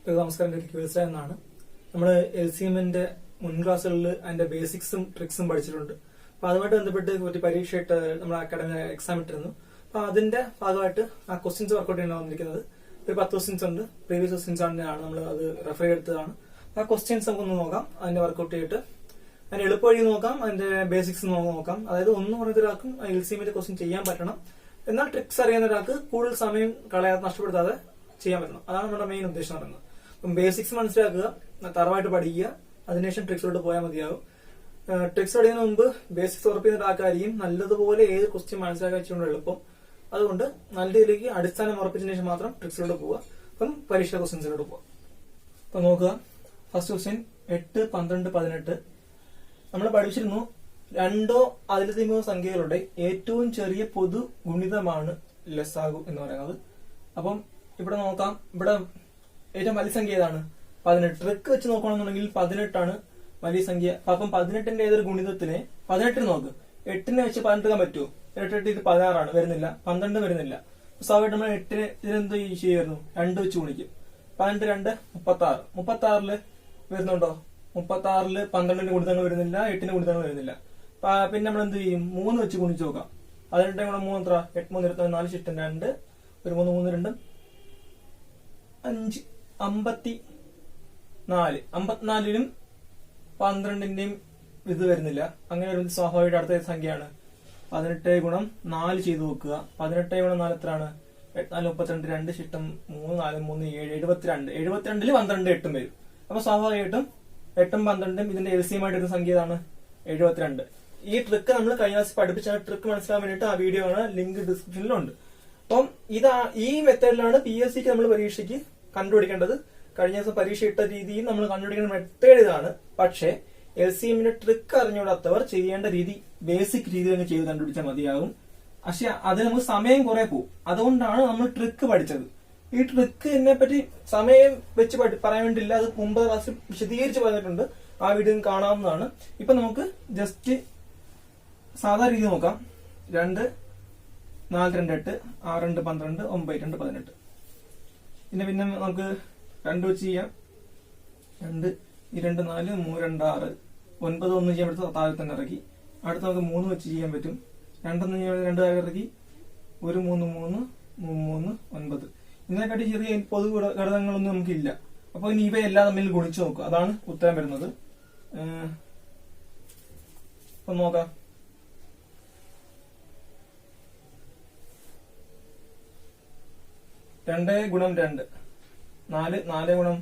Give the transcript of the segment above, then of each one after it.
നമസ്കാരം, എന്നാണ് നമ്മൾ LCMന്റെ മുൻ ക്ലാസ്സുകളിൽ അതിന്റെ ബേസിക്സും ട്രിക്സും പഠിച്ചിട്ടുണ്ട്. അപ്പൊ അതുമായിട്ട് ബന്ധപ്പെട്ട് ഒരു പരീക്ഷയായിട്ട് നമ്മൾ അക്കാഡമി എക്സാം ഇട്ടിരുന്നു. അപ്പൊ അതിന്റെ ഭാഗമായിട്ട് ആ ക്വസ്റ്റ്യൻസ് വർക്ക്ഔട്ട് ചെയ്യാൻ വന്നിരിക്കുന്നത് ഒരു 10 ക്വസ്റ്റ്യൻസ് ഉണ്ട്. പ്രീവിയസ് ക്വസ്റ്റ്യൻസ് ആണ് നമ്മൾ അത് റെഫർ ചെയ്തെടുത്തതാണ്. ആ ക്വസ്റ്റ്യൻസ് നമുക്കൊന്ന് നോക്കാം, അതിന്റെ വർക്ക്ഔട്ട് ചെയ്തിട്ട് അതിന്റെ എളുപ്പ വഴി നോക്കാം, അതിന്റെ ബേസിക്സ് നോക്കാം. അതായത് ഒന്നും പറഞ്ഞ ഒരാൾക്കും LCMന്റെ ക്വസ്റ്റ്യൻ ചെയ്യാൻ പറ്റണം, എന്നാൽ ട്രിക്സ് അറിയുന്ന ഒരാൾക്ക് കൂടുതൽ സമയം കളയാതെ നഷ്ടപ്പെടുത്താതെ ചെയ്യാൻ പറ്റണം. അതാണ് നമ്മുടെ മെയിൻ ഉദ്ദേശം പറയുന്നത്. അപ്പം ബേസിക്സ് മനസ്സിലാക്കുക, തറവായിട്ട് പഠിക്കുക, അതിനുശേഷം ട്രിക്സിലോട്ട് പോയാൽ മതിയാവും. ട്രിക്സ് പഠിക്കുന്നതിന് മുമ്പ് ബേസിക്സ് ഉറപ്പിക്കുന്ന ആൾക്കാരെയും നല്ലതുപോലെ ഏത് ക്വസ്റ്റ്യൻ മനസ്സിലാക്കാൻ വെച്ചുകൊണ്ട് എളുപ്പം. അതുകൊണ്ട് നല്ല രീതിയിലേക്ക് അടിസ്ഥാനം ഉറപ്പിച്ചതിന് ശേഷം മാത്രം ട്രിക്സിലോട്ട് പോവുക. അപ്പം പരീക്ഷ ക്വസ്റ്റ്യൻസിലോട്ട് പോവാം. അപ്പൊ നോക്കുക, ഫസ്റ്റ് ക്വസ്റ്റ്യൻ 8, 12, 18. നമ്മൾ പഠിച്ചിരുന്നു രണ്ടോ അതിലധികമോ സംഖ്യകളുടെ ഏറ്റവും ചെറിയ പൊതു ഗുണിതമാണ് ലസാഗു എന്ന് പറയുന്നത്. അപ്പം ഇവിടെ നോക്കാം, ഇവിടെ ഏറ്റവും വലിയ സംഖ്യ ഏതാണ്? 18. ട്രിക്ക് വെച്ച് നോക്കുകയാണെന്നുണ്ടെങ്കിൽ 18 വലിയ സംഖ്യ. അപ്പം 18ന്റെ ഏതൊരു ഗുണിതത്തിനെ 18 നോക്ക്, 8നെ വെച്ച് 18 എടുക്കാൻ പറ്റുമോ? 8 ഇത് 16 വരുന്നില്ല, 12 വരുന്നില്ല. സ്വാഭാവികമായിട്ട് നമ്മൾ 8നെ ഇതിനെന്ത് ചെയ്യുമായിരുന്നു? 2 വെച്ച് ഗുണിക്കും. 12 2 36. 36 വരുന്നുണ്ടോ? 36 12ന്റെ ഗുണിതങ്ങൾ വരുന്നില്ല, 8ന്റെ ഗുണിതങ്ങൾ വരുന്നില്ല. പിന്നെ നമ്മൾ എന്ത് ചെയ്യും? 3 വെച്ച് ഗുണിച്ച് നോക്കാം. 18 കൂടെ 3 എത്ര? 8 3 24, 4 ഇഷ്ടം 2, ഒരു 3 3 2 5 54. 54നും 12ന്റെയും ഇത് വരുന്നില്ല. അങ്ങനെ ഒരു സ്വാഭാവിക അടുത്ത സംഖ്യയാണ് 18 ഗുണം 4 ചെയ്ത് നോക്കുക. 18 ഗുണം 4 എത്രയാണ്? 8 4 32, 2 ഇഷ്ടം 3 4 3 7 72. 72ൽ 12 8 വരും. അപ്പൊ സ്വാഭാവികമായിട്ടും 8 12 ഇതിന്റെ LCM ആയിട്ട് ഒരു സംഖ്യ ഏതാണ്? 72. ഈ ട്രിക്ക് നമ്മൾ കഴിഞ്ഞ ദിവസം പഠിപ്പിച്ച ട്രിക്ക് മനസ്സിലാക്കാൻ വേണ്ടിയിട്ട് ആ വീഡിയോ ആണ്, ലിങ്ക് ഡിസ്ക്രിപ്ഷനിലുണ്ട്. അപ്പം ഈ മെത്തേഡിലാണ് PSCക്ക് നമ്മൾ പരീക്ഷയ്ക്ക് കണ്ടുപിടിക്കേണ്ടത്. കഴിഞ്ഞ ദിവസം പരീക്ഷ ഇട്ട രീതിയിൽ നമ്മൾ കണ്ടുപിടിക്കേണ്ട മെത്തേഡ് ഇതാണ്. പക്ഷേ LCMന്റെ ട്രിക്ക് അറിഞ്ഞുകൂടാത്തവർ ചെയ്യേണ്ട രീതി ബേസിക് രീതി തന്നെ ചെയ്ത് കണ്ടുപിടിച്ചാൽ മതിയാകും. പക്ഷെ അത് നമുക്ക് സമയം കുറെ പോകും. അതുകൊണ്ടാണ് നമ്മൾ ട്രിക്ക് പഠിച്ചത്. ഈ ട്രിക്കിനെ പറ്റി സമയം വെച്ച് പറയാൻ വേണ്ടിയില്ല, അത് മുമ്പ് ക്ലാസ്സിൽ വിശദീകരിച്ച് പറഞ്ഞിട്ടുണ്ട്. ആ വീഡിയോ കാണാവുന്നതാണ്. ഇപ്പൊ നമുക്ക് ജസ്റ്റ് സാധാരണ രീതി നോക്കാം. 2 4 2 8, 6 2 12, 9 2 18. പിന്നെ നമുക്ക് 2 വെച്ച് ചെയ്യാം. 2 2 4 3 2 6 9 1 ചെയ്യാൻ പറ്റും, താഴെ തന്നെ ഇറക്കി. അടുത്ത് നമുക്ക് 3 വെച്ച് ചെയ്യാൻ പറ്റും. 2 2 താഴെ ഇറക്കി, 1 3 3 3 9. ഇതിനെക്കാട്ടി ചെറിയ പൊതു ഘടകങ്ങളൊന്നും നമുക്കില്ല. അപ്പൊ ഇനി ഇവയെല്ലാം തമ്മിൽ ഗുണിച്ചു നോക്കുക, അതാണ് ഉത്തരം വരുന്നത്. ഇപ്പൊ നോക്കാം. 2 ഗുണം 2 4, 4 ഗുണം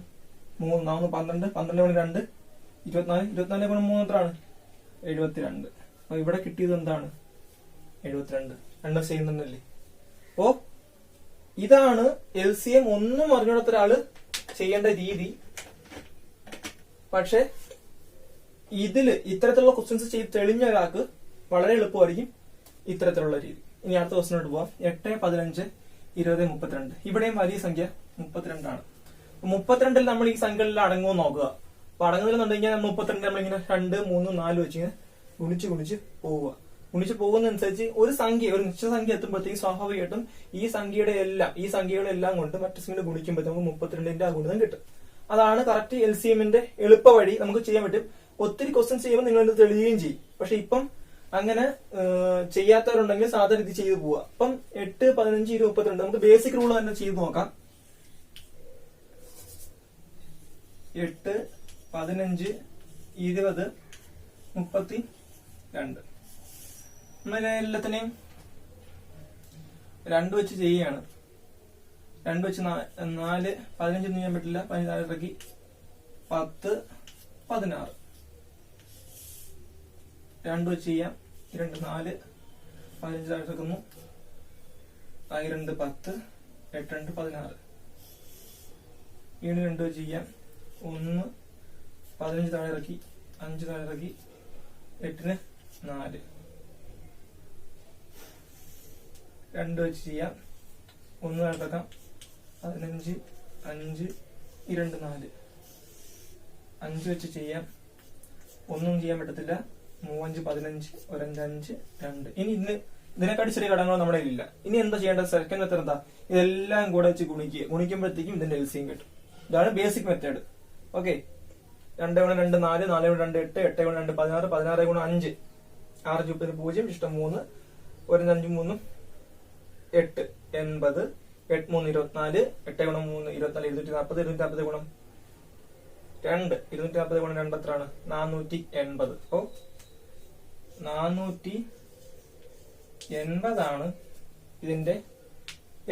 3 4 12, 12 ഗുണം 2 24, 24 ഗുണം 3 എത്രയാണ്? 72. അപ്പൊ ഇവിടെ കിട്ടിയത് എന്താണ്? 72. രണ്ടും ചെയ്യുന്നുണ്ടല്ലേ. അപ്പോ ഇതാണ് LCM ഒന്നും അറിഞ്ഞൂടാത്ത ഒരാള് ചെയ്യേണ്ട രീതി. പക്ഷെ ഇതില് ഇത്തരത്തിലുള്ള ക്വസ്റ്റ്യൻസ് ചെയ്ത് തെളിഞ്ഞ ഒരാൾക്ക് വളരെ എളുപ്പമായിരിക്കും ഇത്തരത്തിലുള്ള രീതി. ഇനി അടുത്ത ക്വസ്റ്റ്യനോട്ട് പോവാം. 8 15 20 32. ഇവിടെയും വലിയ സംഖ്യ 32 ആണ്. 32ൽ നമ്മൾ ഈ സംഖ്യകളിൽ അടങ്ങുമോ നോക്കുക. അപ്പൊ അടങ്ങുന്നില്ലെന്നുണ്ടെങ്കിൽ 32 നമ്മളിങ്ങനെ 2 3 4 വെച്ച് ഗുണിച്ച് പോവുക. ഗുണിച്ച് പോകുന്നതനുസരിച്ച് ഒരു നിശ്ചിത സംഖ്യ എത്തുമ്പോഴത്തേക്ക് സ്വാഭാവികമായിട്ടും ഈ സംഖ്യകളെല്ലാം കൊണ്ട് മറ്റു സംഖ്യയുടെ ഗുണിക്കുമ്പോഴത്തേക്ക് നമുക്ക് 32ന്റെ ആ ഗുണിതം കിട്ടും. അതാണ് കറക്റ്റ് LCMന്റെ എളുപ്പ വഴി. നമുക്ക് ചെയ്യാൻ പറ്റും. ഒത്തിരി ക്വസ്റ്റ്യൻസ് ചെയ്യുമ്പോൾ നിങ്ങൾ തെളിയുകയും ചെയ്യും. പക്ഷെ ഇപ്പം അങ്ങനെ ചെയ്യാത്തവരുണ്ടെങ്കിൽ സാധാരണ രീതി ചെയ്തു പോവുക. അപ്പം 8 15 20 32 നമുക്ക് ബേസിക് റൂൾ തന്നെ ചെയ്ത് നോക്കാം. 8 15 20 32. നമ്മളെ എല്ലാത്തിനെയും 2 വെച്ച് ചെയ്യുകയാണ്. 2 വെച്ച് 4 15 ചെയ്യാൻ പറ്റില്ല, 14 ഇറക്കി 10 16. 2 വെച്ച് ചെയ്യാം. 2 4 15 ഇറക്കുന്നു, 2 10 8 2 16. വീണ്ടും 2 വെച്ച് ചെയ്യാം. 1 15 താഴെ ഇറക്കി, 5 താഴെ ഇറക്കി, 8 4. 2 വെച്ച് ചെയ്യാം. 1 താഴെ ഇറക്കാം, 15 5 2 4. 5 വെച്ച് ചെയ്യാം. ഒന്നും ചെയ്യാൻ പറ്റത്തില്ല. 3 15 1 5 2. ഇനി ഇതിനെക്കാട്ടി ചെറിയ ഘടകങ്ങൾ നമ്മുടെ കയ്യിലില്ല. ഇനി എന്താ ചെയ്യേണ്ടത്? സെക്കൻഡ് മെത്തേഡ് എന്താ? ഇതെല്ലാം കൂടെ വെച്ച് ഗുണിക്കുമ്പോഴത്തേക്കും ഇതിന്റെ LCM കിട്ടും. ഇതാണ് ബേസിക് മെത്തേഡ്. ഓക്കെ, 2 ഗുണം 2 4, 4 ഗുണം 2 8, 8 ഗുണം 2 16, 16 ഗുണം 5 6 ചുപ്പതിന് 0 ഇഷ്ടം 3 1 5 3 8 80 8 3 24 8 ഗുണം 3 24 240 240 ഗുണം 2 240 ഗുണം 2 എത്രയാണ് 480. അപ്പൊ 480 ആണ് ഇതിന്റെ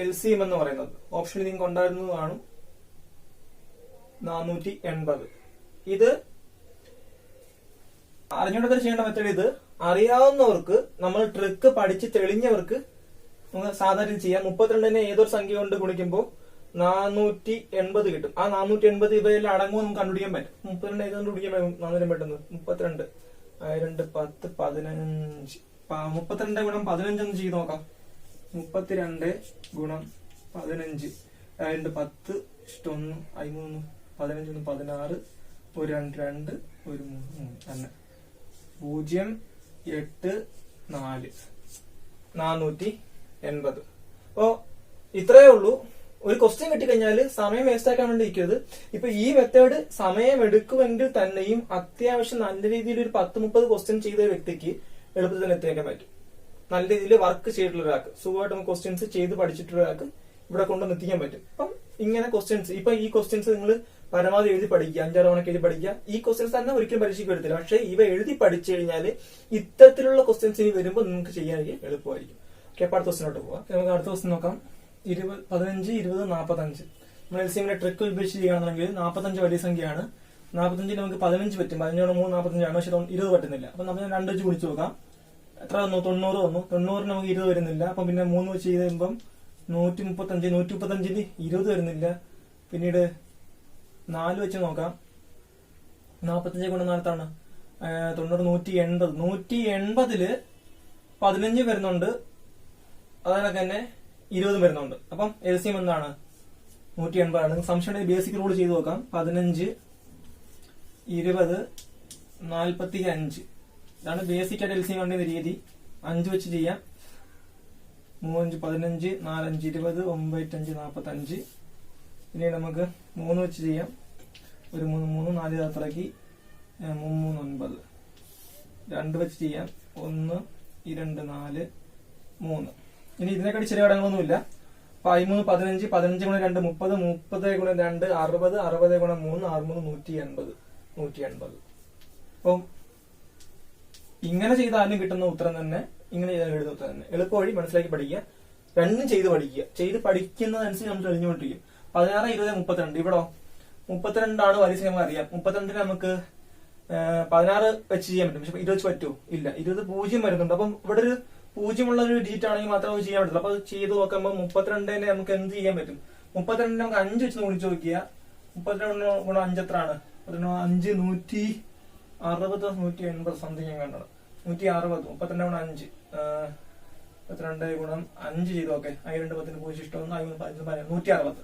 LCM എന്ന് പറയുന്നത്. ഓപ്ഷനിൽ നിങ്ങൾക്ക് ഉണ്ടായിരുന്നതാണ് 480. ഇത് അറിഞ്ഞുകൊണ്ട് ചെയ്യേണ്ട മെത്തേഡ്. ഇത് അറിയാവുന്നവർക്ക്, നമ്മൾ ട്രിക്ക് പഠിച്ച് തെളിഞ്ഞവർക്ക് നമുക്ക് സാധാരണ ചെയ്യാം. 32നെ ഏതൊരു സംഖ്യ കൊണ്ട് ഗുണിക്കുമ്പോൾ 480 കിട്ടും. ആ 480 ഇവയെല്ലാം അടങ്ങുമ്പോൾ നമുക്ക് കണ്ടുപിടിക്കാൻ പറ്റും. 32 ഏതുകൊണ്ട് ഗുണിക്കാൻ പറ്റും 400 പെട്ടെന്ന് 32 2 10 15 32 ഗുണം 15 ഒന്ന് ചെയ്ത് നോക്കാം. 32 ഗുണം 15 2 10 ഇഷ്ടം 1 13 15 16 1 2 2 1 3 തന്നെ 0 8 4 480. അപ്പോ ഇത്രയേ ഉള്ളൂ. ഒരു ക്വസ്റ്റ്യൻ കിട്ടിക്കഴിഞ്ഞാൽ സമയം വേസ്റ്റ് ആക്കാൻ വേണ്ടി ഇരിക്കരുത്. ഇപ്പൊ ഈ മെത്തേഡ് സമയം എടുക്കുമെങ്കിൽ തന്നെയും അത്യാവശ്യം നല്ല രീതിയിൽ ഒരു 10-30 ക്വസ്റ്റ്യൻ ചെയ്ത വ്യക്തിക്ക് എളുപ്പത്തിൽ തന്നെ എത്തിക്കാൻ പറ്റും. നല്ല രീതിയിൽ വർക്ക് ചെയ്തിട്ടുള്ള ഒരാൾക്ക്, സുഖമായിട്ട് നമുക്ക് ക്വസ്റ്റ്യൻസ് ചെയ്ത് പഠിച്ചിട്ടുള്ള ഒരാൾക്ക് ഇവിടെ കൊണ്ടുവന്ന് എത്തിക്കാൻ പറ്റും. അപ്പം ഇങ്ങനെ ക്വസ്റ്റ്യൻസ്, ഇപ്പൊ ഈ ക്വസ്റ്റ്യൻസ് നിങ്ങൾ പരമാവധി എഴുതി പഠിക്കുക, 5-6 തവണക്ക് എഴുതി പഠിക്കുക. ഈ ക്വസ്റ്റ്യൻസ് തന്നെ ഒരിക്കലും പരീക്ഷയ്ക്ക് വരത്തില്ല. പക്ഷെ ഇവ എഴുതി പഠിച്ചു കഴിഞ്ഞാൽ ഇത്തരത്തിലുള്ള ക്വസ്റ്റ്യൻസ് ഇനി വരുമ്പോൾ നിങ്ങൾക്ക് ചെയ്യാനായി എളുപ്പമായിരിക്കും. ഓക്കെ, അപ്പൊ അടുത്ത ക്വസ്റ്റിനോട്ട് പോവാം. നമുക്ക് അടുത്ത ക്വസ്റ്റ്യൻ നോക്കാം. 15 20 45. നമ്മൾ LCMന്റെ ട്രിക്ക് ഉപയോഗിച്ച് ചെയ്യുകയാണെങ്കിൽ 45 വലിയ സംഖ്യയാണ്. 45 നമുക്ക് 15 പറ്റും. 15 3 45 ആണ്. പക്ഷെ 20 പറ്റുന്നില്ല. അപ്പൊ നമ്മൾ 2 വെച്ച് ഗുണിച്ച് നോക്കാം. എത്ര വന്നു? 90 വന്നു. 90 നമുക്ക് 20 വരുന്നില്ല. അപ്പൊ പിന്നെ 3 വെച്ച് ചെയ്ത് കഴിയുമ്പം 135. 135 20 വരുന്നില്ല. പിന്നീട് 4 വെച്ച് നോക്കാം. 45 ഗുണം 4 90 180. 180 15 വരുന്നുണ്ട്. അതിനൊക്കെ തന്നെ 20 വരുന്നുണ്ട്. അപ്പം LCM എന്താണ്? 180 ആണ്. സംശയം ബേസിക് റൂൾ ചെയ്ത് നോക്കാം. 15 20 45. ഇതാണ് ബേസിക് ആയിട്ട് LCM കണ്ടുന്ന രീതി. 5 വെച്ച് ചെയ്യാം. 3 5 15 4 5 20 9 5 45. പിന്നീട് നമുക്ക് 3 വെച്ച് ചെയ്യാം. 1 3 3 4 അത്രയ്ക്ക് 3 9. 2 വെച്ച് ചെയ്യാം. 1 2 4 3. ഇനി ഇതിനെക്കാട്ടി ചെറിയ ഘടകങ്ങളൊന്നുമില്ല. 13 15 15 ഗുണം 2 30 30 ഗുണം 2 60 60 ഗുണം 3 63 180. അപ്പം ഇങ്ങനെ ചെയ്താലും കിട്ടുന്ന ഉത്തരം തന്നെ, ഇങ്ങനെ ചെയ്താലും കിട്ടുന്ന ഉത്തരം തന്നെ. എളുപ്പ വഴി മനസ്സിലാക്കി പഠിക്കുക. രണ്ടും ചെയ്ത് പഠിക്കുക. ചെയ്ത് പഠിക്കുന്നതനുസരിച്ച് നമ്മൾ തെളിഞ്ഞുകൊണ്ടിരിക്കും. 16 20 32. ഇവിടെ 32 ആണ് വലിയ സംഖ്യ അറിയാം. 32 നമുക്ക് 16 വെച്ച് ചെയ്യാൻ പറ്റും. പക്ഷെ 20 വെച്ച് പറ്റുമോ? ഇല്ല. 20 0 വരുന്നുണ്ട്. അപ്പം ഇവിടെ ഒരു 0 ഉള്ള ഒരു ഡിജിറ്റ് ആണെങ്കിൽ മാത്രമേ അത് ചെയ്യാൻ പറ്റുള്ളൂ. അപ്പൊ അത് ചെയ്ത് നോക്കുമ്പോൾ 32നെ നമുക്ക് എന്ത് ചെയ്യാൻ പറ്റും? 32 നമുക്ക് 5 വെച്ച് ഗുണിച്ച് നോക്കിയ 32 ഗുണം 5 എത്രയാണ്? 5 160 180 സംതിങ് കണ്ടാണ്. 160. 32 ഗുണം 5 32 ഗുണം 5 ചെയ്ത് നോക്കെ. 2 10 0 ഇഷ്ടം 160. 160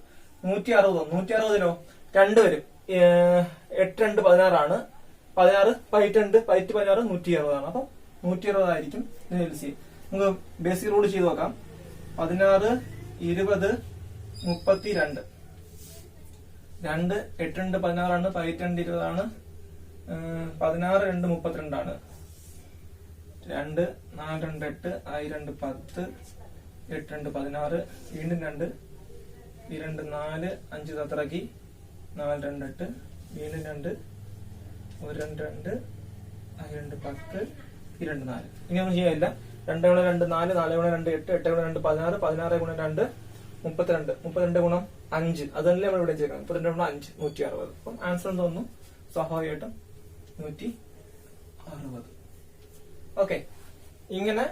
2 വരും. 8 2 16 ആണ്. 16 2 16 160 ആണ്. അപ്പൊ 160 ആയിരിക്കും LCM. നമുക്ക് ബേസിക് റൂൾ ചെയ്ത് നോക്കാം. 16 20 32. 2 8 2 16 ആണ്. 2 20 ആണ്. 16 2 32 ആണ്. 2 4 2 8 2 10 8 2 16. വീണ്ടും 2 2 4 5 അത്രയ്ക്ക് 4 2 8. വീണ്ടും 2 1 2 2 2 10 2 4. ഇങ്ങനെ ചെയ്യാനില്ല. 2 ഗുണം 2 4 4 ഗുണം 2 8 8 ഗുണം 2 16 16 ഗുണം 2 32 32 ഗുണം 5. അതല്ലേ നമ്മൾ ഇവിടെ ചെയ്യണം. 32 ഗുണം 5 160. അപ്പം ആൻസർ തോന്നുന്നു സ്വാഭാവികമായിട്ടും 160. ഓക്കെ, ഇങ്ങനെ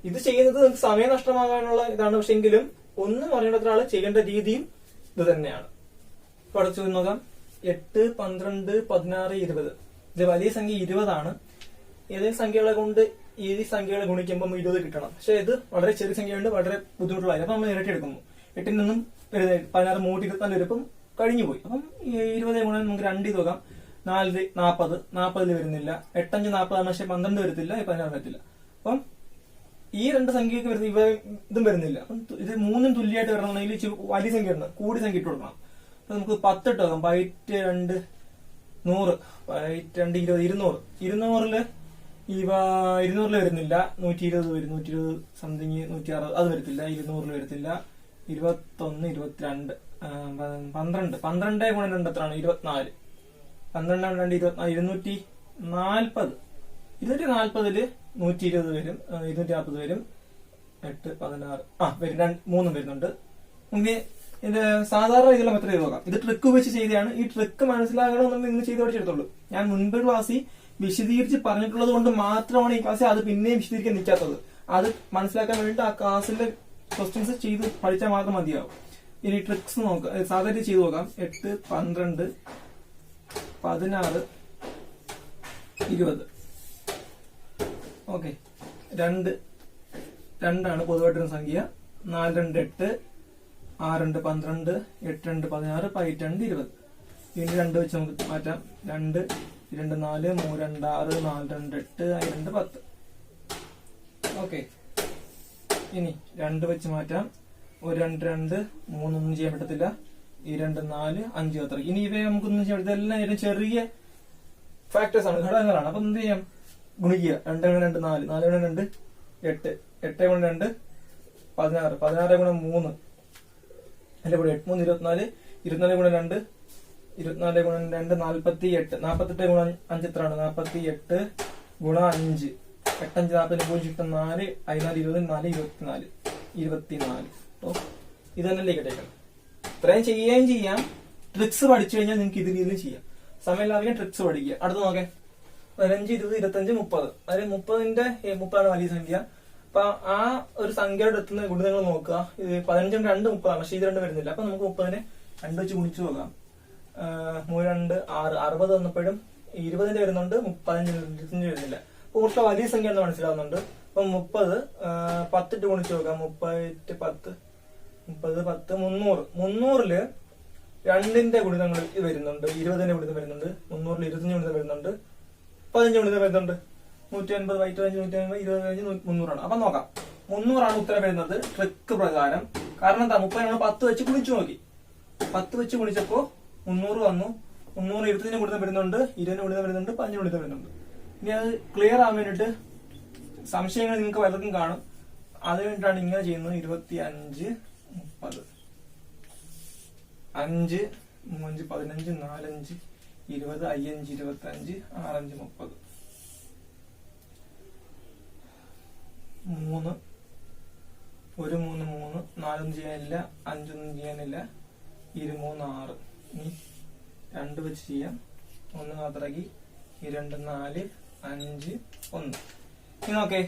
ഇത് ചെയ്യുന്നത് നിങ്ങൾക്ക് സമയം നഷ്ടമാകാനുള്ള ഇതാണ്. പക്ഷെ എങ്കിലും ഒന്നും അറിയേണ്ട ആള് ചെയ്യേണ്ട രീതിയും ഇത് തന്നെയാണ്. പഠിച്ചു നോക്കാം. 8 12 16 20. ഇത് വലിയ സംഖ്യ 20 ആണ്. ഏതെങ്കിലും സംഖ്യകളെ കൊണ്ട് ഈ സംഖ്യകളെ ഗുണിക്കുമ്പോൾ 20 കിട്ടണം. പക്ഷെ ഇത് വളരെ ചെറിയ സംഖ്യയുണ്ട്, വളരെ ബുദ്ധിമുട്ടുള്ളതായി. അപ്പൊ നമ്മൾ ഇരട്ടി എടുക്കുന്നു. 8 നിന്നും 16 3 വരും കഴിഞ്ഞു പോയി. അപ്പം 20 ഗുണം നമുക്ക് 2 നോക്കാം. 4 40 40 വരുന്നില്ല. 8 5 40 ആണ്. പക്ഷെ 12 വരത്തില്ല, 16 വരത്തില്ല. അപ്പം ഈ രണ്ട് സംഖ്യക്ക് വരുന്ന ഇതും വരുന്നില്ല. അപ്പം ഇത് മൂന്നും തുല്യമായിട്ട് വരണമെന്നുണ്ടെങ്കിൽ വലിയ സംഖ്യ ഉണ്ട്, കൂടി സംഖ്യ ഇട്ട് കൊടുക്കണം. നമുക്ക് 10 ഇട്ട് നോക്കാം. 2 100, 2 20, 200. 200 200 വരുന്നില്ല. 120 വരും. 120 സംതിങ്, 160 അത് വരത്തില്ല. 200 വരത്തില്ല. 21, 22, 12. 12 ഗുണം 2 എത്രയാണ്? 24. 12 2 24, 240. 240 120 വരും. 240 വരും. 8 16 വരും. 3 വരുന്നുണ്ട്. നമുക്ക് ഇതിന്റെ സാധാരണ ഇതിലെ മെത്തേഡ് ചെയ്ത് നോക്കാം. ഇത് ട്രിക്ക് വെച്ച് ചെയ്തതാണ്. ഈ ട്രിക്ക് മനസ്സിലാകണമെന്നുണ്ടെങ്കിൽ നിങ്ങൾ ചെയ്ത് പഠിച്ചെടുത്തുള്ളൂ. ഞാൻ മുൻപ് ക്ലാസ്സിൽ വിശദീകരിച്ച് പറഞ്ഞിട്ടുള്ളത് കൊണ്ട് മാത്രമാണ് ഈ ക്ലാസ്സിൽ അത് പിന്നെയും വിശദീകരിക്കാൻ നിൽക്കാത്തത്. അത് മനസ്സിലാക്കാൻ വേണ്ടിയിട്ട് ആ ക്ലാസ്സിലെ ക്വസ്റ്റ്യൻസ് ചെയ്ത് പഠിച്ചാൽ മാത്രം മതിയാവും. ഇനി ട്രിക്സ് നോക്കാം. സാധാരണ ചെയ്ത് നോക്കാം. 8 12 16 20. ഓക്കെ, 2 2 പൊതുവായിട്ടൊരു സംഖ്യ. 4 2 8, 6 2 12, 8 2 16, 2 20. വീണ്ടും 2 വെച്ച് നമുക്ക് മാറ്റാം. 2 2 4, 3 2 6, 4 2 8, 2 10. ഓക്കെ, ഇനി 2 വെച്ച് മാറ്റാം. 1 2 2, 3 ഒന്നും ചെയ്യാൻ പറ്റത്തില്ല. 2 4, 5 അത്ര. ഇനി ഇവയെ നമുക്കൊന്നും ചെയ്യാൻ പറ്റില്ല. എല്ലാം ചെറിയ ഫാക്ടേഴ്സ് ആണ്, ഘടകങ്ങളാണ്. അപ്പൊ എന്ത് ചെയ്യാം? ഗുണിക്കുക. 2 2 4, 4 2 8, 8 2 16, 16 ഗുണം 3 അല്ലെ 8 3 24, 24 ഗുണം 2, 24 ഗുണം 2 48, 48 ഗുണം 5 എത്രയാണ്? 48 ഗുണം 5, 8 5 40, 0 4, 14 20, 4 24, 24. അപ്പൊ ഇത് തന്നെ കേട്ടേക്കണം. ഇത്രയും ചെയ്യുകയും ചെയ്യാം. ട്രിക്സ് പഠിച്ചു കഴിഞ്ഞാൽ നിങ്ങൾക്ക് ഇത് രീതിയിലും ചെയ്യാം. സമയം ലാഭിക്കാൻ ട്രിക്സ് പഠിക്കുക. അടുത്ത് നോക്കേ, 15 20 25 30. അതിൽ 30ന്റെ 30 വലിയ സംഖ്യ. അപ്പൊ ആ ഒരു സംഖ്യയുടെ എത്തുന്ന ഗുണിതങ്ങൾ നോക്കുക. ഇത് 15 2 30, പക്ഷെ ഇത് 2 വരുന്നില്ല. അപ്പൊ നമുക്ക് 30നെ 2 വെച്ച് ഗുണിച്ചു നോക്കാം. 3 2 6, 60 വന്നപ്പോഴും 20ന്റെ വരുന്നുണ്ട്. 15 25 വരുന്നില്ല. അപ്പൊ കുറച്ച് വലിയ സംഖ്യ എന്ന് മനസ്സിലാവുന്നുണ്ട്. അപ്പൊ 30 10 ഇട്ട് ഗുണിച്ചു നോക്കാം. 30 10 30 10 300. 300ല് 2ന്റെ ഗുണിതങ്ങൾ വരുന്നുണ്ട്. 20ന്റെ ഗുണിതം വരുന്നുണ്ട്. 300ൽ 25 ഗുണിതം വരുന്നുണ്ട്. 15 ഗുണിതം വരുന്നുണ്ട്. 180 150 150 20 300 അപ്പൊ നോക്കാം. 300 ഉത്തരം വരുന്നത് ട്രിക്ക് പ്രകാരം. കാരണം എന്താ? 30 നമ്മൾ 10 വെച്ച് ഗുണിച്ചു നോക്കി. 10 വെച്ച് ഗുണിച്ചപ്പോ 300 വന്നു. 300 20ന്റെ ഗുണിതം വരുന്നുണ്ട്. 20ന്റെ ഗുണിതം വരുന്നുണ്ട്. 15 ഗുണിതം വരുന്നുണ്ട്. ഇനി അത് ക്ലിയർ ആവാൻ വേണ്ടിട്ട് സംശയങ്ങൾ നിങ്ങൾക്ക് പലർക്കും കാണും. അത് വേണ്ടിയിട്ടാണ് ഇങ്ങനെ ചെയ്യുന്നത്. 25 30, 5 3 15, 4 5 20, 5 25, 6 5 30, 3 1 3 3, 4 ഒന്നും ചെയ്യാനില്ല, 5 ഒന്നും ചെയ്യാനില്ല, 2 3 6. ഇനി 2 വെച്ച് ചെയ്യാം. 1 മാത്രാക്കി. 2 4 5 1. ഇനി നോക്കേ,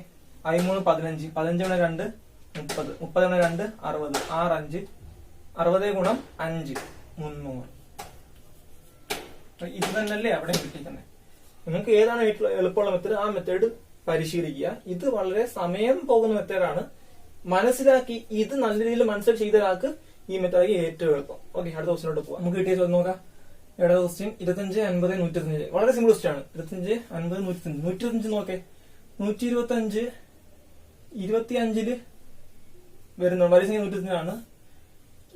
13 15, 15 ഗുണം 2 30, 30 ഗുണം 2 60, 6 5, 60 ഗുണം 5 300. ഇത് തന്നെയല്ലേ അവിടെ കിട്ടിക്കുന്നത്. നിങ്ങൾക്ക് ഏതാണ് എളുപ്പമുള്ള മെത്തേഡ് ആ മെത്തേഡ് പരിശീലിക്കുക. ഇത് വളരെ സമയം പോകുന്ന മെത്തേഡാണ്. മനസ്സിലാക്കി ഇത് നല്ല രീതിയിൽ മനസ്സിലാക്കി ചെയ്ത ഒരാൾക്ക് ഈ മെത്തേഡ് ഏറ്റവും എളുപ്പം. ഓക്കെ, അടുത്ത ക്വസ്റ്റിനോട്ട് പോവാം. നമുക്ക് കിട്ടിയ ചോദ്യം നോക്കാം. ഏഴാമത്തെ ക്വസ്റ്റ്യൻ 25 50 125. വളരെ സിമ്പിൾ ക്വസ്റ്റ്യൻ ആണ്. 25 50 125. 125 നോക്കേ, 125 25ല് വരുന്നുണ്ട്. വലിയ സംഖ്യ 125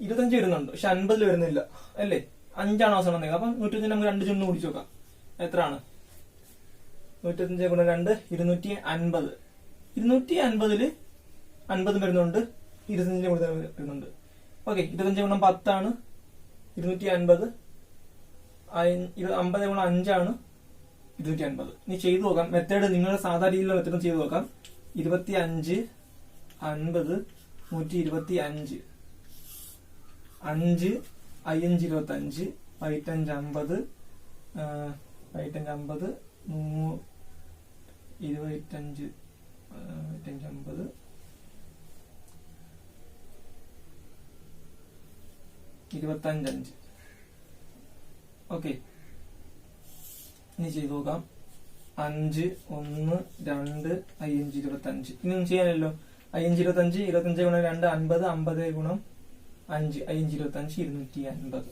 25 വരുന്നുണ്ട്, പക്ഷെ 50 വരുന്നില്ല അല്ലേ? 5 അവസാനം വന്നേക്കാം. അപ്പം 125 നമുക്ക് 2 ചുമന്ന് കുടിച്ചു നോക്കാം. എത്രയാണ്? 125 ഗുണം 2 250. 250ല് 50 വരുന്നുണ്ട്. 25ന്റെ കൂടെ വരുന്നുണ്ട്. ഓക്കെ, 25 ഗുണം 10 ആണ് 250. 50 ഗുണം 5 ആണ് 250. ഇനി ചെയ്തു നോക്കാം. മെത്തേഡ് നിങ്ങളുടെ സാധാരണ രീതിയിലുള്ള മെത്തേഡ് ചെയ്തു നോക്കാം. 25 50 125, 5 5 25, 5 5 50, 5 50 25 50 25 ഓക്കെ, ഇനി ചെയ്തു നോക്കാം. 5 1 2 5 25. ഇനി ഒന്നും ചെയ്യാനല്ലോ. 5 25, 25 ഗുണം 2 50, 50 ഗുണം 5 5 25 250.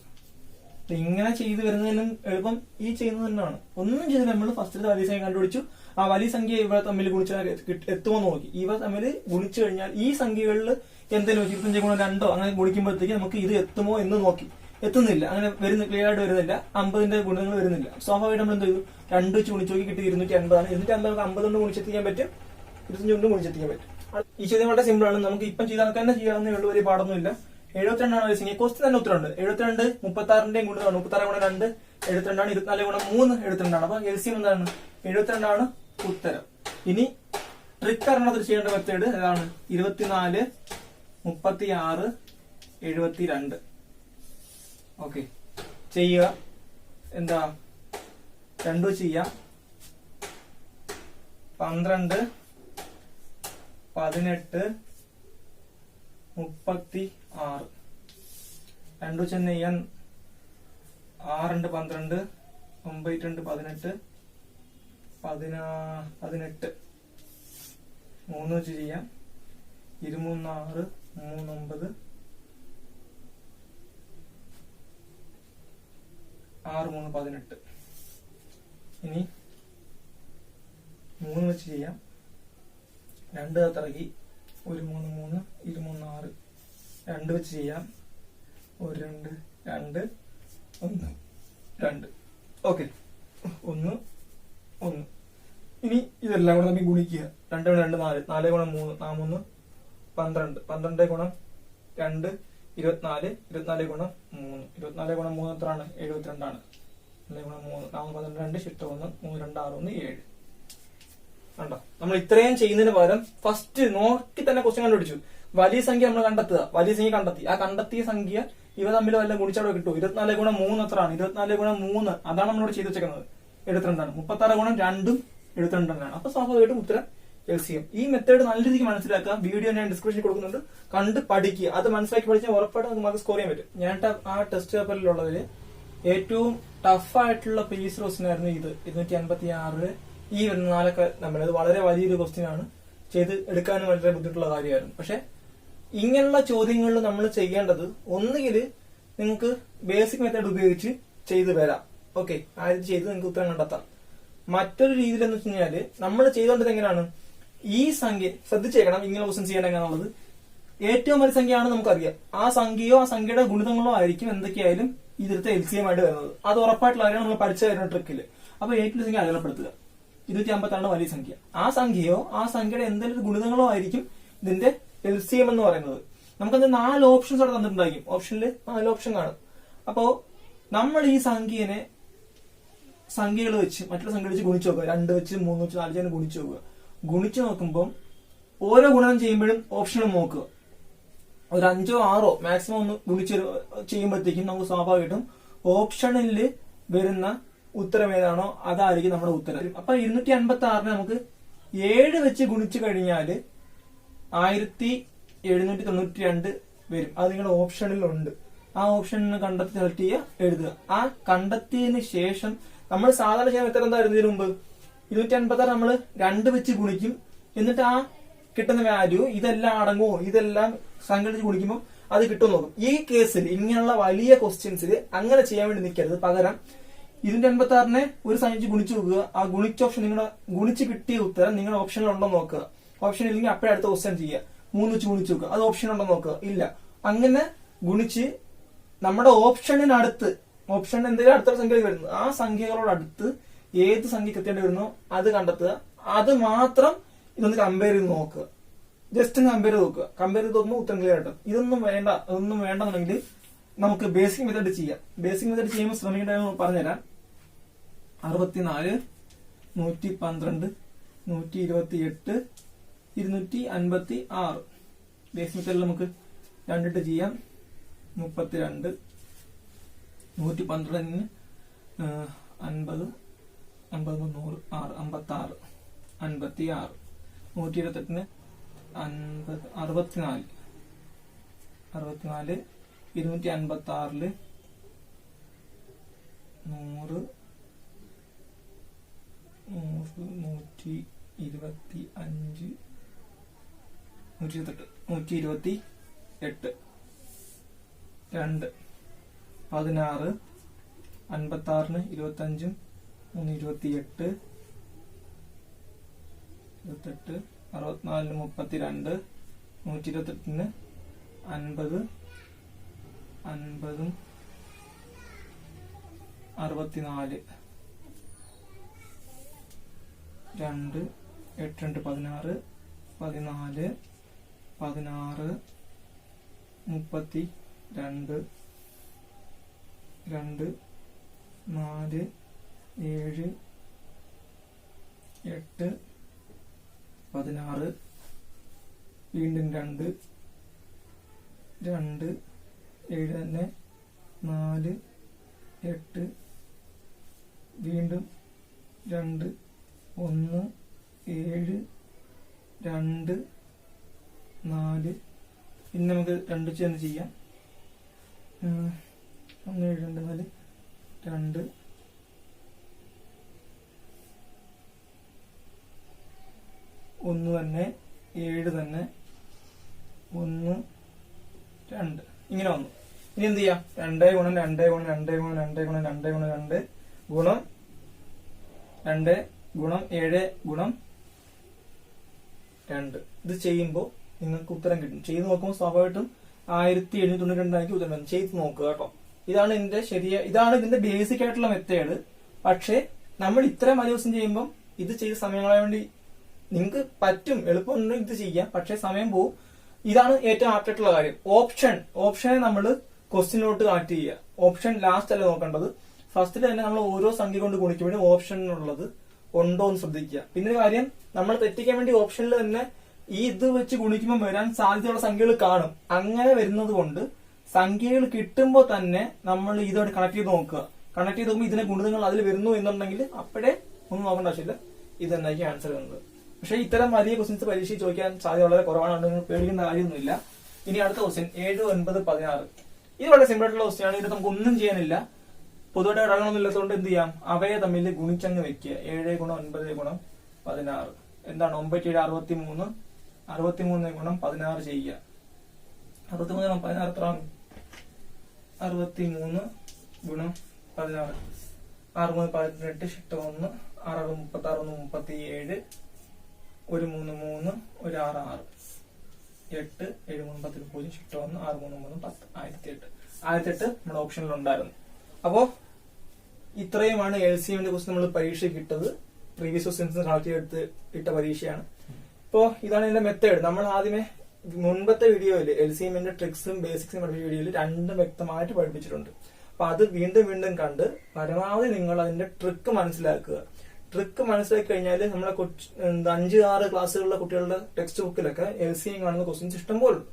ഇങ്ങനെ ചെയ്തു വരുന്നതിനും എളുപ്പം ഈ ചെയ്യുന്നത് തന്നെയാണ്. ഒന്നും ചെയ്തില്ല. നമ്മൾ ഫസ്റ്റ് വലിയ സംഖ്യ കണ്ടുപിടിച്ചു. ആ വലിയ സംഖ്യ ഇവ തമ്മിൽ ഗുണിച്ചാൽ എത്തുമോ നോക്കി. ഇവ തമ്മിൽ ഗുണിച്ചു കഴിഞ്ഞാൽ ഈ സംഖ്യകളിൽ എന്തെങ്കിലും 25 ഗുണം 2 അങ്ങനെ ഗുണിക്കുമ്പോഴത്തേക്ക് നമുക്ക് ഇത് എത്തുമോ എന്ന് നോക്കി. എത്തുന്നില്ല, അങ്ങനെ വരുന്ന ക്ലിയർ ആയിട്ട് വരുന്നില്ല, 50ന്റെ ഗുണങ്ങൾ വരുന്നില്ല. സ്വാഭാവികമായിട്ട് നമ്മൾ എന്ത് ചെയ്തു, 2 വെച്ച് ഗുണിച്ച് നോക്കി കിട്ടി 250. 250 നമുക്ക് 50 കൊണ്ട് ഗുണിച്ചെത്തിക്കാൻ പറ്റും, 25 കൊണ്ട് ഗുണിച്ചെത്തിക്കാൻ പറ്റും. ഈ ചോദ്യം വളരെ സിമ്പിൾ ആണ്, നമുക്ക് ഇപ്പം ചെയ്ത കണക്ക് തന്നെ ചെയ്യാവുന്നേ ഉള്ളൂ, വലിയ പാടൊന്നുമില്ല. 72 ആണ് വയസ്സിങ്. ക്വസ്റ്റ്യൻ തന്നെ ഉത്തരമുണ്ട്. 72 36ന്റെയും ഗുണമാണ്. 36 ഗുണം 2 72 ആണ്. 24 ഗുണം 3 72 ആണ്. അപ്പൊ LCM എന്താണ്? 72 ആണ് ഉത്തരം. ഇനി ട്രിക്ക് അറിഞ്ഞത് ചെയ്യേണ്ട മെത്തേഡ് ഏതാണ്? 24 36 72. ഓക്കെ, ചെയ്യുക. എന്താ 2 ചെയ്യാം. 12 18 36 2 ചെന്ന് ചെയ്യാൻ 6 12 9 2 18 18 3 വെച്ച് ചെയ്യാം. 23 6 3 9 6 3 18. ഇനി 3 വെച്ച് ചെയ്യാം. 2 കത്തിറക്കി 1 3 3 23 6 2 വെച്ച് ചെയ്യാം. 1 2 2 1 2. ഓക്കെ, 1 1. ഇനി ഇതെല്ലാം കൂടെ നമുക്ക് ഗുണിക്കുക. 2 2 4 4 ഗുണം 3 3 12 12 ഗുണം 2 24 24 ഗുണം 3 24 ഗുണം 3 എത്രയാണ്? 72 ആണ്. 4 ഗുണം 3 4 12 2 ഷിഫ്റ്റ് 1 3 2 6 1 7. കണ്ടോ, നമ്മൾ ഇത്രയും ചെയ്യുന്നതിന് പകരം ഫസ്റ്റ് നോക്കി തന്നെ ക്വസ്റ്റ്യൻ കണ്ടുപിടിച്ചു. വലിയ സംഖ്യ നമ്മൾ കണ്ടെത്തുക. വലിയ സംഖ്യ കണ്ടെത്തി. ആ കണ്ടെത്തിയ സംഖ്യ ഇവ തമ്മിൽ വല്ല ഗുണിച്ചവിടെ കിട്ടും. 24 ഗുണം 3 എത്രയാണ്? 24 ഗുണം 3 അതാണ് നമ്മളോട് ചെയ്ത് വെച്ചേക്കുന്നത്. 72 ആണ്. 36 ഗുണം 2 72 ആണ്. അപ്പൊ സ്വാഭാവികമായിട്ടും ഉത്തരം LCM. ഈ മെത്തേഡ് നല്ല രീതിക്ക് മനസ്സിലാക്കുക. വീഡിയോ ഞാൻ ഡിസ്ക്രിപ്ഷനിൽ കൊടുക്കുന്നുണ്ട്, കണ്ട് പഠിക്കുക. അത് മനസ്സിലാക്കി പഠിച്ചാൽ ഉറപ്പായിട്ട് നമുക്ക് സ്കോർ ചെയ്യാൻ പറ്റും. ഞാൻ ആ ടെസ്റ്റ് പേപ്പറിലുള്ളതിൽ ഏറ്റവും ടഫ് ആയിട്ടുള്ള പേസ് ക്വസ്റ്റ്യൻ ഇത്. 256 ഈ വരുന്ന 4 നമ്മളത് വളരെ വലിയൊരു ക്വസ്റ്റ്യൻ ആണ്. ചെയ്ത് എടുക്കാനും വളരെ ബുദ്ധിമുട്ടുള്ള കാര്യമായിരുന്നു. പക്ഷെ ഇങ്ങനെയുള്ള ചോദ്യങ്ങളിൽ നമ്മൾ ചെയ്യേണ്ടത് ഒന്നുകിൽ നിങ്ങൾക്ക് ബേസിക് മെത്തേഡ് ഉപയോഗിച്ച് ചെയ്ത് വരാം. ഓക്കെ, ആദ്യം ചെയ്ത് നിങ്ങൾക്ക് ഉത്തരം കണ്ടെത്താം. മറ്റൊരു രീതിയിൽ എന്ന് വെച്ച് കഴിഞ്ഞാല് നമ്മൾ ചെയ്തുകൊണ്ടത് എങ്ങനെയാണ്? ഈ സംഖ്യ ശ്രദ്ധിച്ചേക്കണം. ഇങ്ങനെ ക്വസ്റ്റ്യൻ ചെയ്യണം എങ്ങനെയാണുള്ളത്. ഏറ്റവും വലിയ സംഖ്യയാണ് നമുക്കറിയാം. ആ സംഖ്യയോ ആ സംഖ്യയുടെ ഗുണിതങ്ങളോ ആയിരിക്കും എന്തൊക്കെയായാലും ഇതിലത്തെ LCM ആയിട്ട് വരുന്നത്. അത് ഉറപ്പായിട്ടുള്ള കാര്യമാണ് നമ്മൾ പഠിച്ചു വരുന്ന ട്രിക്കില്. അപ്പൊ ഏറ്റവും സംഖ്യ അടയാളപ്പെടുത്തുക. 256 വലിയ സംഖ്യ. ആ സംഖ്യയോ ആ സംഖ്യയുടെ എന്തെങ്കിലും ഗുണിതങ്ങളോ ആയിരിക്കും ഇതിന്റെ LCM എന്ന് പറയുന്നത്. നമുക്കത് 4 ഓപ്ഷൻസ് അവിടെ തന്നിട്ടുണ്ടായിരിക്കും. ഓപ്ഷനിൽ 4 ഓപ്ഷൻ കാണും. അപ്പോ നമ്മൾ ഈ സംഖ്യകൾ വെച്ച് മറ്റുള്ള സംഖ്യ വെച്ച് ഗുണിച്ചു നോക്കുക. 2 വെച്ച് 3 വെച്ച് 4 വെച്ച് ഗുണിച്ചു നോക്കുക. ഗുണിച്ചു നോക്കുമ്പോൾ ഓരോ ഗുണം ചെയ്യുമ്പോഴും ഓപ്ഷനും നോക്കുക. ഒരു 5 6 മാക്സിമം ഒന്ന് ഗുണിച്ച് ചെയ്യുമ്പോഴത്തേക്കും നമുക്ക് സ്വാഭാവികമായിട്ടും ഓപ്ഷനിൽ വരുന്ന ഉത്തരം ഏതാണോ അതായിരിക്കും നമ്മുടെ ഉത്തരം. അപ്പൊ 256 നമുക്ക് 7 വെച്ച് ഗുണിച്ചു കഴിഞ്ഞാല് 1792 വരും. അത് നിങ്ങളുടെ ഓപ്ഷനിൽ ഉണ്ട്. ആ ഓപ്ഷനിൽ കണ്ടെത്തി സെലക്ട് ചെയ്യുക, എഴുതുക. ആ കണ്ടെത്തിയതിന് ശേഷം നമ്മൾ സാധാരണ ചെയ്യാൻ എത്ര എന്തായിരുന്നു ഇതിനു മുമ്പ്? 256 നമ്മൾ 2 വെച്ച് ഗുണിക്കും. എന്നിട്ട് ആ കിട്ടുന്ന വാല്യൂ ഇതെല്ലാം അടങ്ങുമോ, ഇതെല്ലാം സംഘടിച്ച് ഗുണിക്കുമ്പോൾ അത് കിട്ടും നോക്കും. ഈ കേസിൽ ഇങ്ങനെയുള്ള വലിയ ക്വസ്റ്റ്യൻസിൽ അങ്ങനെ ചെയ്യാൻ വേണ്ടി നിൽക്കരുത്. പകരം 256 ഒരു സംഖ്യ ഗുണിച്ചു നോക്കുക. ആ ഗുണിച്ച ഓപ്ഷൻ നിങ്ങളുടെ ഗുണിച്ച് കിട്ടിയ ഉത്തരം നിങ്ങളുടെ ഓപ്ഷനിൽ ഉണ്ടോ നോക്കുക. ഓപ്ഷൻ ഇല്ലെങ്കിൽ അപ്പോഴേ അടുത്ത ക്വസ്റ്റ്യൻ ചെയ്യുക. 3 വെച്ച് ഗുണിച്ചു നോക്കുക. അത് ഓപ്ഷൻ ഉണ്ടോ നോക്കുക. ഇല്ല, അങ്ങനെ ഗുണിച്ച് നമ്മുടെ ഓപ്ഷനിനടുത്ത്, ഓപ്ഷൻ എന്തെങ്കിലും അടുത്ത സംഖ്യ വരുന്നു, ആ സംഖ്യകളോടടുത്ത് ഏത് സംഖ്യ എത്തേണ്ടി വരുന്നോ അത് കണ്ടെത്തുക. അത് മാത്രം ഇതൊന്ന് കമ്പയർ ചെയ്ത് നോക്കുക. ജസ്റ്റ് ഒന്ന് കമ്പയർ ചെയ്ത് നോക്കുക. കമ്പയർ ചെയ്ത് നോക്കുമ്പോൾ ഉത്തരം ക്ലിയർ ആയിട്ടും. അതൊന്നും വേണ്ടെന്നുണ്ടെങ്കിൽ നമുക്ക് ബേസിക് മെത്തേഡ് ചെയ്യാം. ബേസിക് മെത്തേഡ് ചെയ്യുമ്പോൾ ശ്രമിക്കേണ്ടത് പറഞ്ഞുതരാം. 64 112 128 256. ബേസിക് മെത്തേഡിൽ നമുക്ക് 2 ചെയ്യാം. 32 112 50 50 100 6 56 56 128 64 64 256 100 125 128 2 16 56 25 328 64 32 128 50 50 64 2 8 2 16 14 16 32 2 4 7 8 16 വീണ്ടും 2 7 തന്നെ 4 8 വീണ്ടും 2 1 7 2 4 ഇനി നമുക്ക് 2 ചേർന്ന് ചെയ്യാം 1 7 2 4 2 1 തന്നെ 7 തന്നെ 1 2 ഇങ്ങനെ വന്നു. ഇനി എന്ത് ചെയ്യാം? 2 ഗുണം 2 ഗുണം 2 ഗുണം 2 ഗുണം 2 ഗുണം 2 ഗുണം 2 ഗുണം 7 ഗുണം 2. ഇത് ചെയ്യുമ്പോൾ നിങ്ങൾക്ക് ഉത്തരം കിട്ടും. ചെയ്ത് നോക്കുമ്പോൾ സ്വാഭാവികമായിട്ടും 1792 ഉത്തരം വരും. ചെയ്ത് നോക്കുക കേട്ടോ. ഇതാണ് ഇതിന്റെ ബേസിക് ആയിട്ടുള്ള മെത്തേഡ്. പക്ഷെ നമ്മൾ ഇത്രയും വലിയ ദിവസം ചെയ്യുമ്പോൾ ഇത് ചെയ്ത സമയങ്ങളെ വേണ്ടി നിങ്ങൾക്ക് പറ്റും, എളുപ്പമുണ്ടെങ്കിൽ ഇത് ചെയ്യാം. പക്ഷെ സമയം പോവും. ഇതാണ് ഏറ്റവും ആപ്റ്റായിട്ടുള്ള കാര്യം. ഓപ്ഷനെ നമ്മൾ ക്വസ്റ്റ്യനിലോട്ട് കണക്ട് ചെയ്യുക. ഓപ്ഷൻ ലാസ്റ്റ് അല്ല നോക്കേണ്ടത്. ഫസ്റ്റിൽ തന്നെ നമ്മൾ ഓരോ സംഖ്യ കൊണ്ട് ഗുണിക്കുമ്പോഴും ഓപ്ഷനുള്ളത് ഉണ്ടോ എന്ന് ശ്രദ്ധിക്കുക. പിന്നെ ഒരു കാര്യം, നമ്മൾ തെറ്റിക്കാൻ വേണ്ടി ഓപ്ഷനിൽ തന്നെ ഈ ഇത് വെച്ച് ഗുണിക്കുമ്പോൾ വരാൻ സാധ്യതയുള്ള സംഖ്യകൾ കാണും. അങ്ങനെ വരുന്നത് കൊണ്ട് സംഖ്യകൾ കിട്ടുമ്പോൾ തന്നെ നമ്മൾ ഇതോട് കണക്ട് ചെയ്ത് നോക്കുക. കണക്ട് ചെയ്ത് നോക്കുമ്പോൾ ഇതിന്റെ ഗുണിതങ്ങൾ അതിൽ വരുന്നു എന്നുണ്ടെങ്കിൽ അപ്പോഴേ ഒന്നും നോക്കേണ്ട ആവശ്യമില്ല, ഇത് തന്നെയായിരിക്കും ആൻസർ വരുന്നത്. പക്ഷെ ഇത്തരം വലിയ ക്വസ്റ്റ്യൻസ് പരീക്ഷയിൽ ചോദിക്കാൻ സാധ്യത വളരെ കുറവാണ്. നിങ്ങൾ പേടിക്കേണ്ട കാര്യമൊന്നുമില്ല. ഇനി അടുത്ത ക്വസ്റ്റ്യൻ 7 9 16. ഇത് വളരെ സിമ്പിൾ ആയിട്ടുള്ള ക്വസ്റ്റ്യൻ ആണ്. ഇത് നമുക്ക് ഒന്നും ചെയ്യാനില്ല. പൊതുവായിട്ട് ഘടകങ്ങളൊന്നും ഇല്ലാത്തതുകൊണ്ട് എന്ത് ചെയ്യാം? അവയെ തമ്മിൽ ഗുണിച്ചങ്ങ് വെക്കുക. 7 ഗുണം 9 ഗുണം 16 എന്താണ്? 9 7 63 63 ഗുണം 16 ചെയ്യുക. 63 ഗുണം 16 എത്രയാണ്? 63 ഗുണം 16 6 3 18 ഷിട്ട് 1 6 36 37 1 3 3 1 6 6 8 7 3 10 0 ഷിട്ട് 1 6 3 3 10 1008 നമ്മുടെ ഓപ്ഷനിൽ ഉണ്ടായിരുന്നു. അപ്പോ ഇത്രയുമാണ് LCMന്റെ ക്വസ്റ്റ്യൻ നമ്മൾ പരീക്ഷയ്ക്ക് ഇട്ടത്. പ്രീവിയസ് ക്വസ്റ്റ്യൻസ് കളക്ട് ചെയ്തെടുത്ത് ഇട്ട പരീക്ഷയാണ്. ഇപ്പോ ഇതാണ് ഇതിന്റെ മെത്തേഡ്. നമ്മൾ ആദ്യമേ മുൻപത്തെ വീഡിയോയില് LCMന്റെ ട്രിക്സും ബേസിക്സും പഠിപ്പിച്ച വീഡിയോയിൽ രണ്ടും വ്യക്തമായിട്ട് പഠിപ്പിച്ചിട്ടുണ്ട്. അപ്പൊ അത് വീണ്ടും വീണ്ടും കണ്ട് പരമാവധി നിങ്ങൾ അതിന്റെ ട്രിക്ക് മനസ്സിലാക്കുക. ട്രിക്ക് മനസ്സിലാക്കി കഴിഞ്ഞാൽ നമ്മളെ 5-6 ക്ലാസ്സുകളിലെ കുട്ടികളുടെ ടെക്സ്റ്റ് ബുക്കിലൊക്കെ LCM കാണുന്ന ക്വസ്റ്റ്യൻസ് ഇഷ്ടംപോലെ ഉണ്ട്.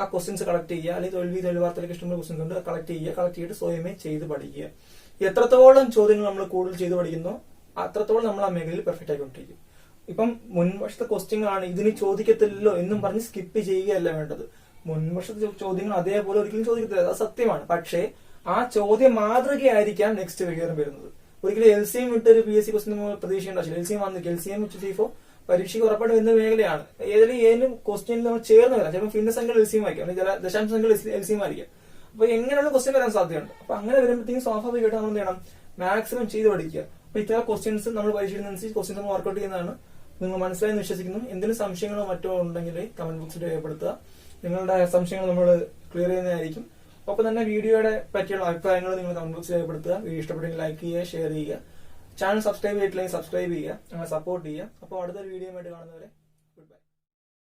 ആ ക്വസ്റ്റ്യൻസ് കളക്ട് ചെയ്യുക. അല്ലെങ്കിൽ തൊഴിൽ വാർത്തയിലൊക്കെ ഇഷ്ടംപോലെ ക്വസ്റ്റ്യൻസ് ഉണ്ട്. കളക്ട് ചെയ്തിട്ട് സ്വയമേ ചെയ്ത് പഠിക്കുക. എത്രത്തോളം ചോദ്യങ്ങൾ നമ്മൾ കൂടുതൽ ചെയ്ത് പഠിക്കുന്നോ അത്രത്തോളം നമ്മൾ ആ മേഖലയിൽ പെർഫെക്റ്റ് ആയിക്കൊണ്ടിരിക്കും. ഇപ്പം മുൻവർഷത്തെ ക്വസ്റ്റ്യങ്ങളാണ് ഇതിന് ചോദിക്കത്തില്ലല്ലോ എന്നും പറഞ്ഞ് സ്കിപ്പ് ചെയ്യുകയല്ല വേണ്ടത്. മുൻവർഷത്തെ ചോദ്യങ്ങൾ അതേപോലെ ഒരിക്കലും ചോദിക്കത്തില്ല, അത് സത്യമാണ്. പക്ഷേ ആ ചോദ്യം മാതൃകയായിരിക്കാം നെക്സ്റ്റ് വീഡിയോയിൽ വരുന്നത്. ഒരിക്കലും LCM വിട്ടൊരു PSC ക്വസ്റ്റ്യൻ പ്രതീക്ഷിക്കേണ്ട ആവശ്യമില്ല. LCM വന്നിട്ട് LCM വെച്ച് CFO പരീക്ഷയ്ക്ക് ഉറപ്പായിട്ട് വരുന്ന മേഖലയാണ്. ഏതെങ്കിലും ക്വസ്റ്റ്യനിൽ നമ്മൾ ചേർന്ന് വരാം. ചിലപ്പോൾ ഭിന്നസംഖ്യകൾ LCM ആയിരിക്കാം, അല്ലെങ്കിൽ ചില ദശാംശങ്ങൾ LCM ആയിരിക്കാം. അപ്പൊ എങ്ങനെയുള്ള ക്വസ്റ്റ്യൻ വരാൻ സാധ്യതയുണ്ട്. അപ്പൊ അങ്ങനെ വരുമ്പോഴത്തേക്കും സ്വാഭാവികമായിട്ട് നമ്മൾ എന്ത് ചെയ്യണം? മാക്സിമം ചെയ്ത് പഠിക്കുക. അപ്പൊ ഇത്തരം ക്വസ്റ്റ്യൻസ് നമ്മൾ പരീക്ഷിക്കുന്നതനുസരിച്ച് ക്വസ്റ്റ്യൻസ് നമ്മൾ വർക്ക്ഔട്ട് ചെയ്യുന്നതാണ്. നിങ്ങൾ മനസ്സിലായെന്ന് വിശ്വസിക്കുന്നു. എന്തെങ്കിലും സംശയങ്ങളോ മറ്റോ ഉണ്ടെങ്കിൽ കമന്റ് ബോക്സിൽ രേഖപ്പെടുത്തുക. നിങ്ങളുടെ സംശയങ്ങൾ നമ്മൾ ക്ലിയർ ചെയ്യുന്നതായിരിക്കും. ഒപ്പം തന്നെ വീഡിയോയുടെ പറ്റിയുള്ള അഭിപ്രായങ്ങൾ നിങ്ങൾ കമന്റ് ബോക്സിൽ രേഖപ്പെടുത്തുക. വീഡിയോ ഇഷ്ടപ്പെട്ടെങ്കിൽ ലൈക്ക് ചെയ്യുക, ഷെയർ ചെയ്യുക. ചാനൽ സബ്സ്ക്രൈബ് ചെയ്തിട്ടില്ലെങ്കിൽ സബ്സ്ക്രൈബ് ചെയ്യുക, ഞങ്ങളെ സപ്പോർട്ട് ചെയ്യുക. അപ്പോൾ അടുത്തൊരു വീഡിയോ ആയിട്ട് കാണുന്നവരെ